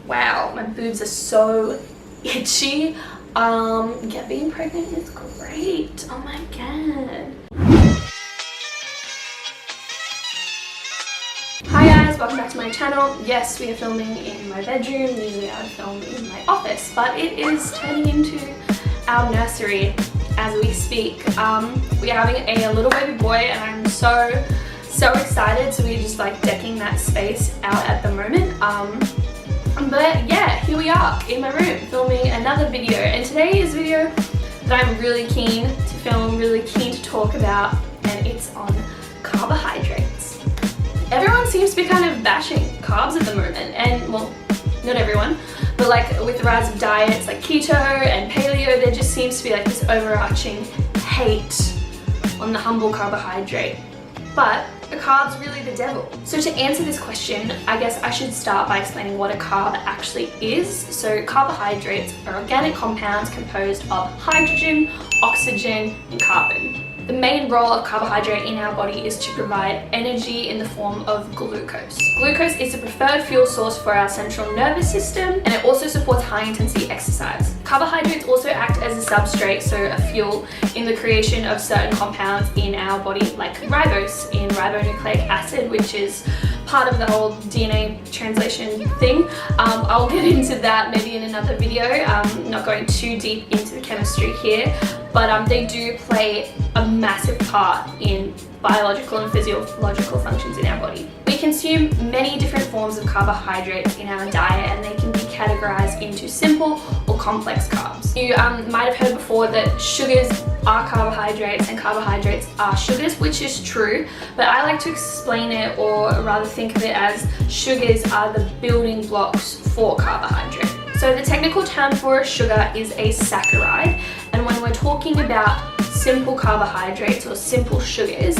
Wow, my boobs are so itchy. Yeah, being pregnant is great. Oh my god. Hi guys, welcome back to my channel. Yes, we are filming in my bedroom. Usually I would film in my office, but it is turning into our nursery as we speak. We are having a little baby boy and I'm so excited. So we're just like decking that space out at the moment. But yeah, here we are in my room filming another video, and today's video that I'm really keen to film, really keen to talk about, and it's on carbohydrates. Everyone seems to be kind of bashing carbs at the moment, and well, not everyone, but like with the rise of diets like keto and paleo, there just seems to be like this overarching hate on the humble carbohydrate. But are carbs really the devil? So to answer this question, I guess I should start by explaining what a carb actually is. So carbohydrates are organic compounds composed of hydrogen, oxygen, and carbon. The main role of carbohydrate in our body is to provide energy in the form of glucose. Glucose is the preferred fuel source for our central nervous system, and it also supports high-intensity exercise. Carbohydrates also act as a substrate, so a fuel, in the creation of certain compounds in our body, like ribose in ribonucleic acid, which is part of the whole DNA translation thing. I'll get into that maybe in another video. Not going too deep into the chemistry here, but they do play a massive part in biological and physiological functions in our body. We consume many different forms of carbohydrates in our diet, and they can be categorized into simple or complex carbs. You might have heard before that sugars are carbohydrates and carbohydrates are sugars, which is true, but I like to explain it, or rather think of it as sugars are the building blocks for carbohydrate. So the technical term for a sugar is a saccharide, and when we're talking about simple carbohydrates or simple sugars,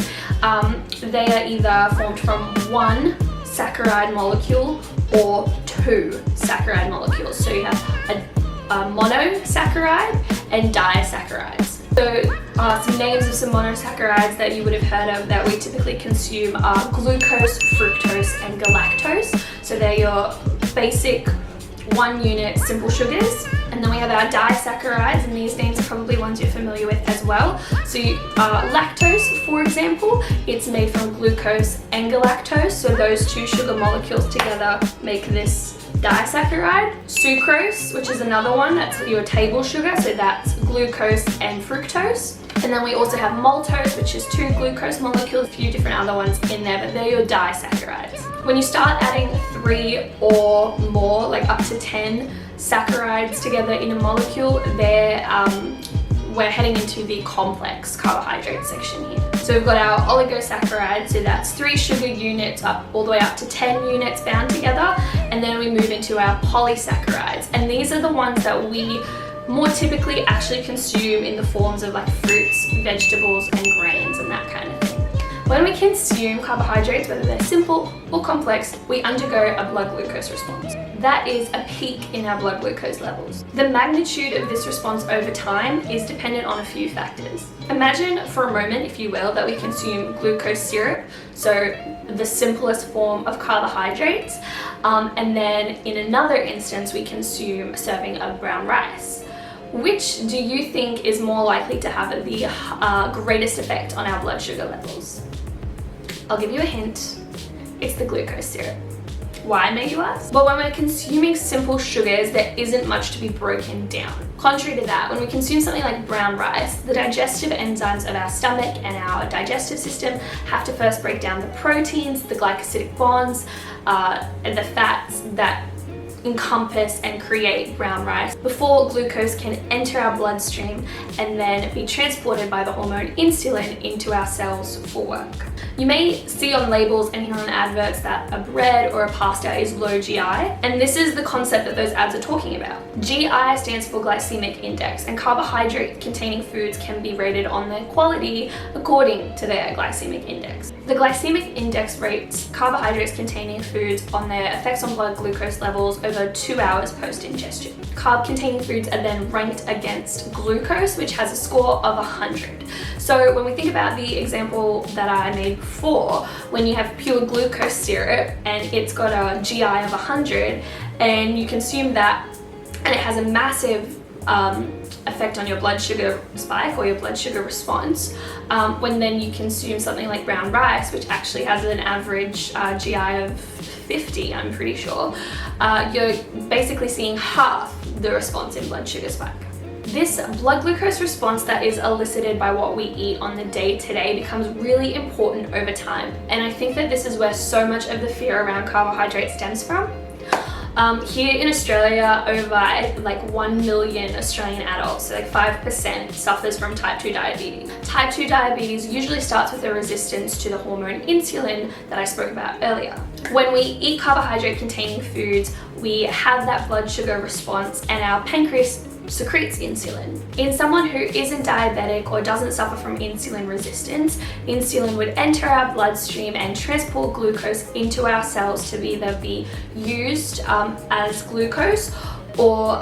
they are either formed from one saccharide molecule or two saccharide molecules. So you have a monosaccharide and disaccharides. So some names of some monosaccharides that you would have heard of that we typically consume are glucose, fructose, and galactose. So they're your basic 1 unit simple sugars. And then we have our disaccharides, and these names are probably ones you're familiar with as well. So lactose, for example, it's made from glucose and galactose, so those two sugar molecules together make this disaccharide. Sucrose, which is another one, that's your table sugar, so that's glucose and fructose. And then we also have maltose, which is 2 glucose molecules, a few different other ones in there, but they're your disaccharides. When you start adding 3 or more, like up to 10 saccharides together in a molecule, we're heading into the complex carbohydrate section here. So we've got our oligosaccharides, so that's 3 sugar units all the way up to 10 units bound together, and then we move into our polysaccharides, and these are the ones that we more typically actually consume in the forms of like fruits, vegetables, and grains and that kind of thing. When we consume carbohydrates, whether they're simple or complex, we undergo a blood glucose response. That is a peak in our blood glucose levels. The magnitude of this response over time is dependent on a few factors. Imagine for a moment, if you will, that we consume glucose syrup, so the simplest form of carbohydrates, and then in another instance we consume a serving of brown rice. Which do you think is more likely to have the greatest effect on our blood sugar levels? I'll give you a hint. It's the glucose syrup. Why, may you ask? Well, when we're consuming simple sugars, there isn't much to be broken down. Contrary to that, when we consume something like brown rice, the digestive enzymes of our stomach and our digestive system have to first break down the proteins, the glycosidic bonds, and the fats that encompass and create brown rice before glucose can enter our bloodstream and then be transported by the hormone insulin into our cells for work. You may see on labels and hear on adverts that a bread or a pasta is low GI, and this is the concept that those ads are talking about. GI stands for glycemic index, and carbohydrate containing foods can be rated on their quality according to their glycemic index. The glycemic index rates carbohydrates containing foods on their effects on blood glucose levels over 2 hours post-ingestion. Carb containing foods are then ranked against glucose, which has a score of 100. So when we think about the example that I made before, when you have pure glucose syrup and it's got a GI of 100, and you consume that, and it has a massive effect on your blood sugar spike or your blood sugar response, when then you consume something like brown rice, which actually has an average GI of 50, I'm pretty sure, you're basically seeing half the response in blood sugar spike. This blood glucose response that is elicited by what we eat on the day-to-day becomes really important over time, and I think that this is where so much of the fear around carbohydrates stems from. Here in Australia, over like 1 million Australian adults, so like 5%, suffers from type 2 diabetes. Type 2 diabetes usually starts with a resistance to the hormone insulin that I spoke about earlier. When we eat carbohydrate-containing foods, we have that blood sugar response, and our pancreas secretes insulin. In someone who isn't diabetic or doesn't suffer from insulin resistance, insulin would enter our bloodstream and transport glucose into our cells to either be used as glucose or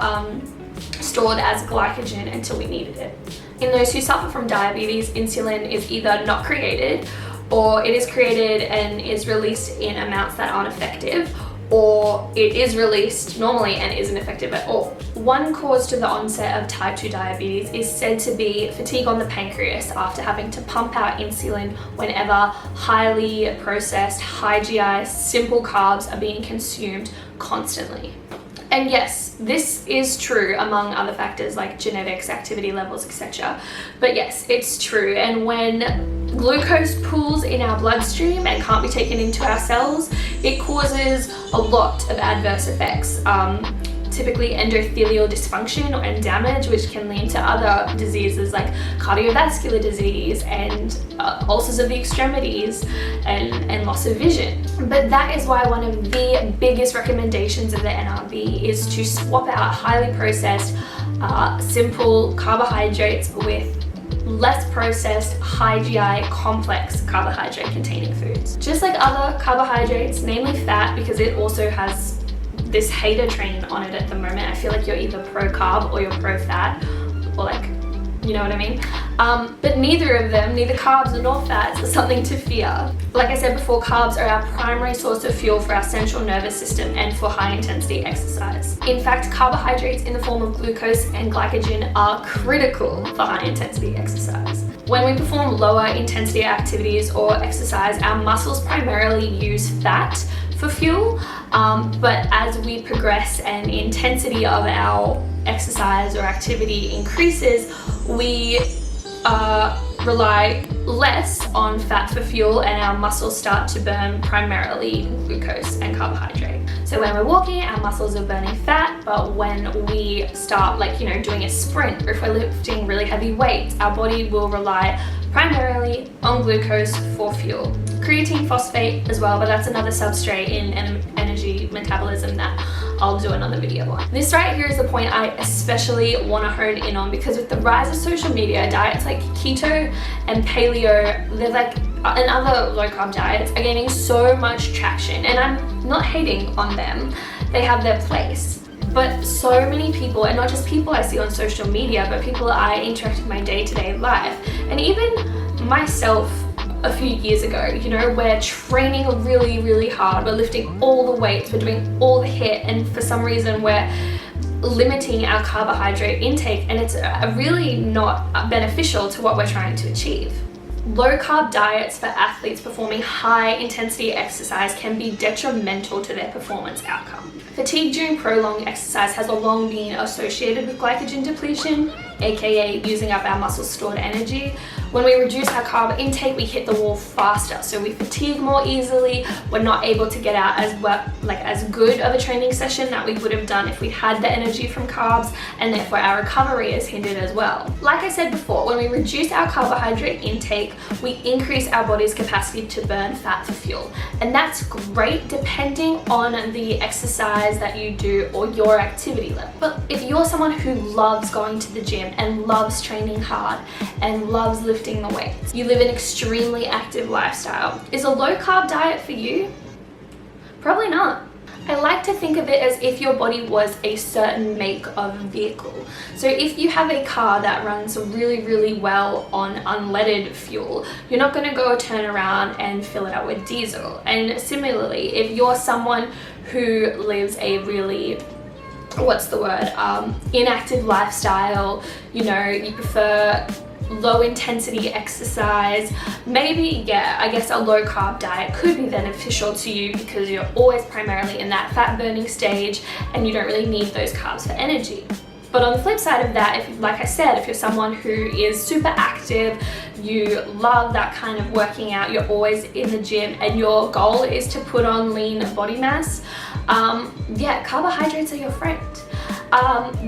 stored as glycogen until we needed it. In those who suffer from diabetes, insulin is either not created, or it is created and is released in amounts that aren't effective, or it is released normally and isn't effective at all. One cause to the onset of type 2 diabetes is said to be fatigue on the pancreas after having to pump out insulin whenever highly processed, high GI, simple carbs are being consumed constantly. And yes, this is true among other factors like genetics, activity levels, etc. But yes, it's true. And when glucose pools in our bloodstream and can't be taken into our cells, it causes a lot of adverse effects. Typically endothelial dysfunction and damage, which can lead to other diseases like cardiovascular disease and ulcers of the extremities and loss of vision. But that is why one of the biggest recommendations of the NRB is to swap out highly processed, simple carbohydrates with less processed, high GI, complex carbohydrate containing foods. Just like other carbohydrates, namely fat, because it also has this hater train on it at the moment. I feel like you're either pro-carb or you're pro-fat, or like, you know what I mean? But neither of them, neither carbs nor fats, are something to fear. Like I said before, carbs are our primary source of fuel for our central nervous system and for high intensity exercise. In fact, carbohydrates in the form of glucose and glycogen are critical for high intensity exercise. When we perform lower intensity activities or exercise, our muscles primarily use fat for fuel, but as we progress and the intensity of our exercise or activity increases, we rely less on fat for fuel, and our muscles start to burn primarily glucose and carbohydrate. So when we're walking, our muscles are burning fat, but when we start doing a sprint, or if we're lifting really heavy weights, our body will rely primarily on glucose for fuel. Creatine phosphate as well, but that's another substrate in energy metabolism that I'll do another video on. This right here is the point I especially want to hone in on, because with the rise of social media, diets like keto and paleo, they're and other low carb diets are gaining so much traction, and I'm not hating on them. They have their place. But so many people, and not just people I see on social media, but people I interact with in my day-to-day life, and even myself a few years ago, we're training really, really hard, we're lifting all the weights, we're doing all the HIIT, and for some reason we're limiting our carbohydrate intake, and it's really not beneficial to what we're trying to achieve. Low carb diets for athletes performing high intensity exercise can be detrimental to their performance outcome. Fatigue during prolonged exercise has long been associated with glycogen depletion, aka using up our muscle stored energy. When we reduce our carb intake, we hit the wall faster, so we fatigue more easily. We're not able to get out as good of a training session that we would have done if we had the energy from carbs, and therefore our recovery is hindered as well. Like I said before, when we reduce our carbohydrate intake, we increase our body's capacity to burn fat for fuel, and that's great depending on the exercise that you do or your activity level. But if you're someone who loves going to the gym and loves training hard and loves lifting the weights, you live an extremely active lifestyle, is a low carb diet for you? Probably not. I like to think of it as if your body was a certain make of vehicle. So if you have a car that runs really, really well on unleaded fuel, you're not going to go turn around and fill it up with diesel. And similarly, if you're someone who lives a really, inactive lifestyle, you know, you prefer low intensity exercise, maybe, yeah, I guess a low carb diet could be beneficial to you because you're always primarily in that fat burning stage and you don't really need those carbs for energy. But on the flip side of that, if, like I said, if you're someone who is super active, you love that kind of working out, you're always in the gym and your goal is to put on lean body mass, yeah, carbohydrates are your friend.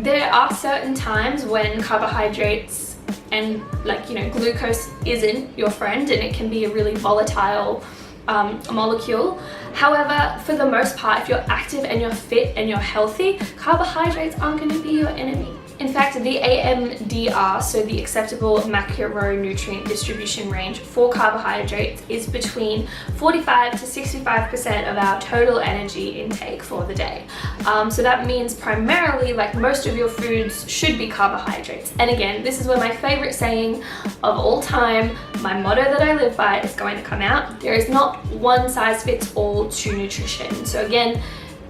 There are certain times when carbohydrates and, like, you know, glucose isn't your friend and it can be a really volatile molecule. However, for the most part, if you're active and you're fit and you're healthy, carbohydrates aren't going to be your enemy. In fact, the AMDR, so the acceptable macronutrient distribution range for carbohydrates, is between 45 to 65% of our total energy intake for the day. So that means primarily, like, most of your foods should be carbohydrates. And again, this is where my favorite saying of all time, my motto that I live by, is going to come out. There is not one size fits all to nutrition. So again,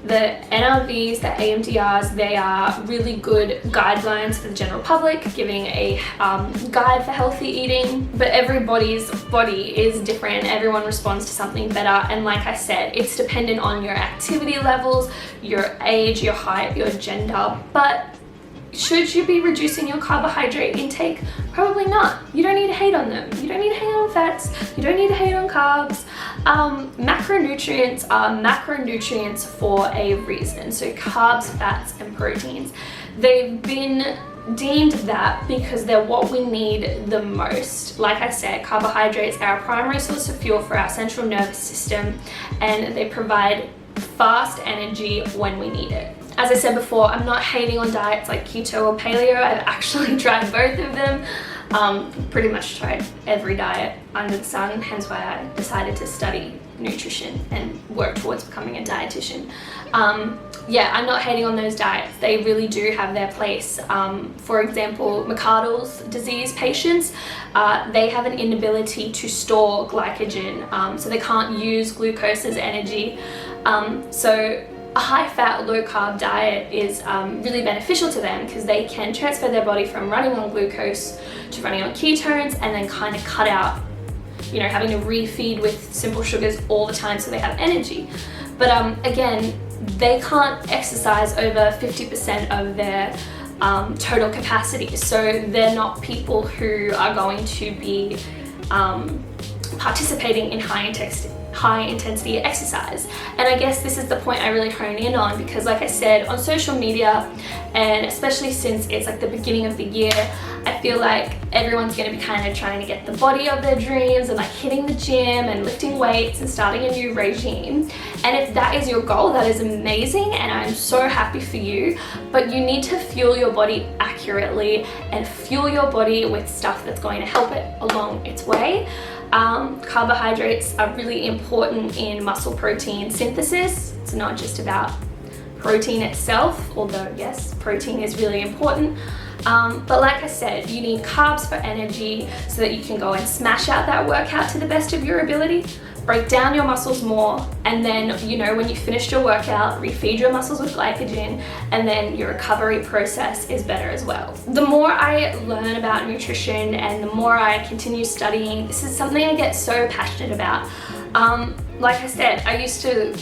the NRVs, the AMDRs, they are really good guidelines for the general public, giving a guide for healthy eating, but everybody's body is different. Everyone responds to something better, and like I said, it's dependent on your activity levels, your age, your height, your gender. But should you be reducing your carbohydrate intake? Probably not. You don't need to hate on them. You don't need to hate on fats. You don't need to hate on carbs. Macronutrients are macronutrients for a reason. So carbs, fats, and proteins. They've been deemed that because they're what we need the most. Like I said, carbohydrates are our primary source of fuel for our central nervous system, and they provide fast energy when we need it. As I said before, I'm not hating on diets like keto or paleo. I've actually tried both of them. Pretty much tried every diet under the sun, hence why I decided to study nutrition and work towards becoming a dietitian. Yeah, I'm not hating on those diets. They really do have their place. For example, McArdle's disease patients, they have an inability to store glycogen, so they can't use glucose as energy. So a high-fat, low-carb diet is really beneficial to them because they can transfer their body from running on glucose to running on ketones and then kind of cut out, you know, having to refeed with simple sugars all the time so they have energy. But again, they can't exercise over 50% of their total capacity, so they're not people who are going to be participating in high intensity exercise. And I guess this is the point I really hone in on, because like I said, on social media, and especially since it's like the beginning of the year, I feel like everyone's going to be kind of trying to get the body of their dreams and like hitting the gym and lifting weights and starting a new regime. And if that is your goal, that is amazing and I'm so happy for you, but you need to fuel your body accurately and fuel your body with stuff that's going to help it along its way. Carbohydrates are really important in muscle protein synthesis. It's not just about protein itself, although yes, protein is really important. But like I said, you need carbs for energy so that you can go and smash out that workout to the best of your ability, break down your muscles more, and then, you know, when you finished your workout, refeed your muscles with glycogen, and then your recovery process is better as well. The more I learn about nutrition and the more I continue studying, this is something I get so passionate about. Like I said, I used to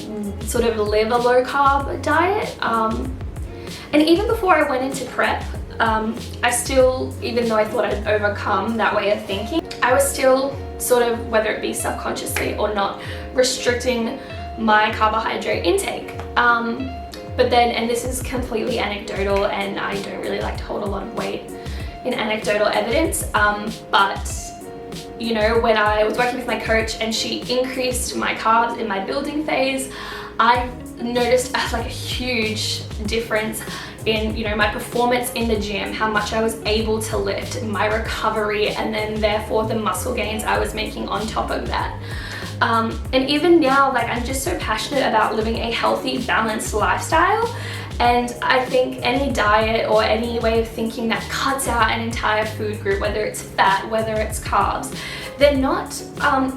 sort of live a low carb diet, and even before I went into prep, I still, even though I thought I'd overcome that way of thinking, I was still sort of, whether it be subconsciously or not, restricting my carbohydrate intake. But then, and this is completely anecdotal and I don't really like to hold a lot of weight in anecdotal evidence, but you know, when I was working with my coach and she increased my carbs in my building phase, I noticed like a huge difference in, you know, my performance in the gym, how much I was able to lift, my recovery, and then therefore the muscle gains I was making on top of that. And even now, like, I'm just so passionate about living a healthy, balanced lifestyle. And I think any diet or any way of thinking that cuts out an entire food group, whether it's fat, whether it's carbs, they're not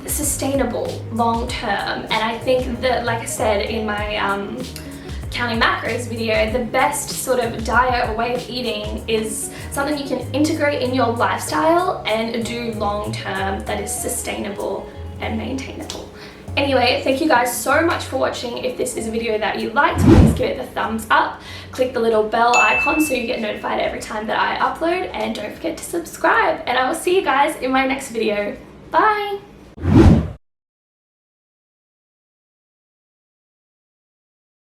sustainable long term. And I think that, like I said in my counting macros video, the best sort of diet or way of eating is something you can integrate in your lifestyle and do long term, that is sustainable and maintainable. Anyway, thank you guys so much for watching. If this is a video that you liked, please give it the thumbs up. Click the little bell icon so you get notified every time that I upload, and don't forget to subscribe. And I will see you guys in my next video. Bye!